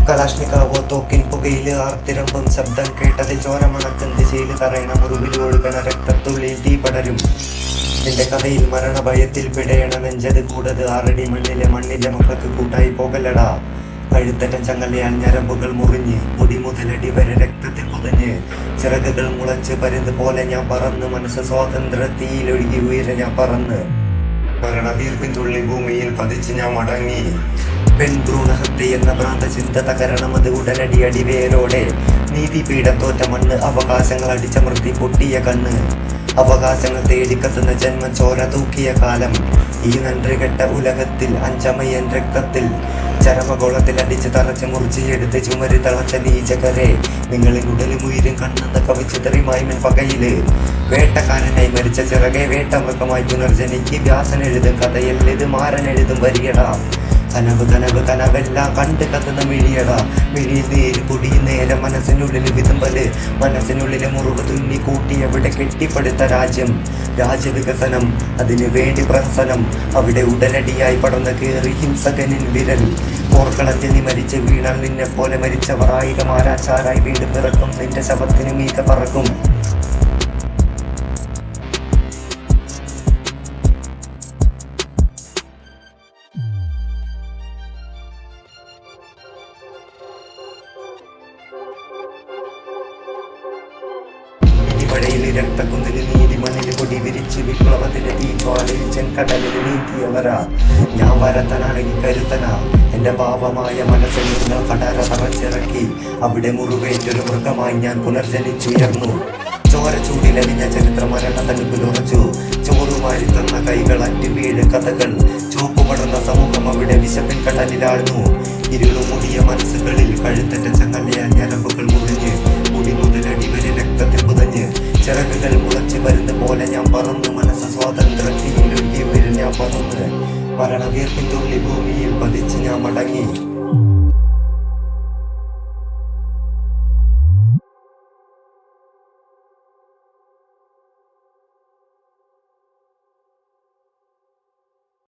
കലാഷ്നിക്കാവോ തോക്കിൻ പുകയില് ആർത്തിരമ്പും ശബ്ദം കേട്ടതിൽ ചോരമണക്കും ദിശയിൽ തറയണ മുറിവിൽ ഒഴുകണ രക്തത്തുള്ളിൽ തീ പടരും. നിന്റെ കഥയിൽ മരണ ഭയത്തിൽ പിടയണ നെഞ്ചത് കൂടത് ആറടി മണ്ണിലെ മക്കൾക്ക് കൂട്ടായി പോകല്ലടാ. കഴുത്തറ്റം ചങ്ങലയാൽ ഞരമ്പുകൾ മുറിഞ്ഞ് മുടി മുതലടി വരെ രക്തത്തിൽ പുതഞ്ഞ് ചിറകുകൾ മുളച്ച് പരുന്ത് പോലെ ഞാൻ പറന്ന് മനസ്സ് സ്വാതന്ത്ര്യത്തിലൊഴുകി ഉയരെ ഞാൻ പറന്ന് മരണവീർപ്പിൻ തുള്ളി ഭൂമിയിൽ പതിച്ച് ഞാൻ മടങ്ങി. പെൺഭ്രൂണഹത്യ എന്ന ഭ്രാന്ത ചിന്ത തകരണം അത് ഉടനടി അടിവേരോടെ. നീതിപീഠം തോറ്റ മണ്ണ് അവകാശങ്ങൾ അടിച്ചമർത്തി പൊട്ടിയ കണ്ണ് അവകാശങ്ങൾ തേടിക്കത്തുന്ന ജന്മം ചോര തൂക്കിയ കാലം. ഈ നன்றി കെട്ട ഉലകത്തിൽ അഞ്ചമയൻ രക്തത്തിൽ ചരമഗോളത്തിൽ അടിച്ച് തറച്ച് മുറിച്ചെടുത്ത് ചുമരി തളച്ച നീചകരെ നിങ്ങളിൽ ഉടലും ഉയരും കണ്ണെന്ന് കവിച്ച് തെറിമായ്മൻ പകയില്. വേട്ടക്കാരനായി മരിച്ച ചിറകെ വേട്ടമൃഗമായി പുനർജനിക്ക് വ്യാസൻ എഴുതും കഥയിൽ ഇത് മാരൻ എഴുതും വരിയടാ. കനവെല്ലാം കണ്ട് കത്തുന്ന മിഴിയടാ. മിഴിയിൽ നേര് പൊടിയും നേരെ മനസ്സിനുള്ളിൽ വിതുമ്പല്. മനസ്സിനുള്ളിലെ മുറിവ് തുന്നി കൂട്ടി അവിടെ കെട്ടിപ്പടുത്ത രാജ്യം. രാജ്യവികസനം അതിനു വേണ്ടി പ്രഹസനം അവിടെ ഉടനടിയായി പടർന്ന് കയറി ഹിംസകനിൻ വിരൽ. പോർക്കളത്തിൽ നീ മരിച്ച് വീണാൽ നിന്നെ പോലെ മരിച്ചവർ ആയിരം ആരാച്ചാരായി വീണ്ടും പിറക്കും. നിന്റെ ശവത്തിന് മീത പറക്കും. പടയിൽ രക്തക്കുന്നിൽ നീതി മണ്ണിൽ കൊടി വിരിച്ച് വിപ്ലവത്തിന്റെ തീജ്വാലയിൽ ചെങ്കടലിൽ നീക്കിയവരാ. ഞാൻ വരത്തനാണെങ്കിൽ കരുത്തനാ. എന്റെ പാപമായ മനസ്സിൽ നിങ്ങൾ കടര തറച്ചിറക്കി. അവിടെ മുറിവേറ്റൊരു മൃഗമായി ഞാൻ പുനർജനിച്ചുയർന്നു. ചോര ചൂടിലലിഞ്ഞ ചരിത്ര മരണ തണുപ്പിലുറച്ചു. ചോറുമാരി തന്ന കൈകൾ അറ്റു വീഴ് കഥകൾ. ചുവപ്പുപടർന്ന സമൂഹം അവിടെ വിശപ്പിൻ കടലിലാഴ്ന്നു. ഇരുളുമുടിയ മനസ്സുകളിൽ കഴുത്തറ്റ ചങ്ങലയാൽ ഞരമ്പുകൾ മുറിഞ്ഞ് മുടി മുതലടി വരെ രക്തത്തിൽ പുതഞ്ഞ് ചിറകുകൾ മുളച്ച് വരുന്ന പോലെ ഞാൻ പറന്ന് മനസ്സ് സ്വാതന്ത്ര്യത്തിലൊഴുകി വരും ഞാൻ പറന്ന് മരണവീർപ്പിൻ തുള്ളി ഭൂമിയിൽ പതിച്ച് ഞാൻ മടങ്ങി.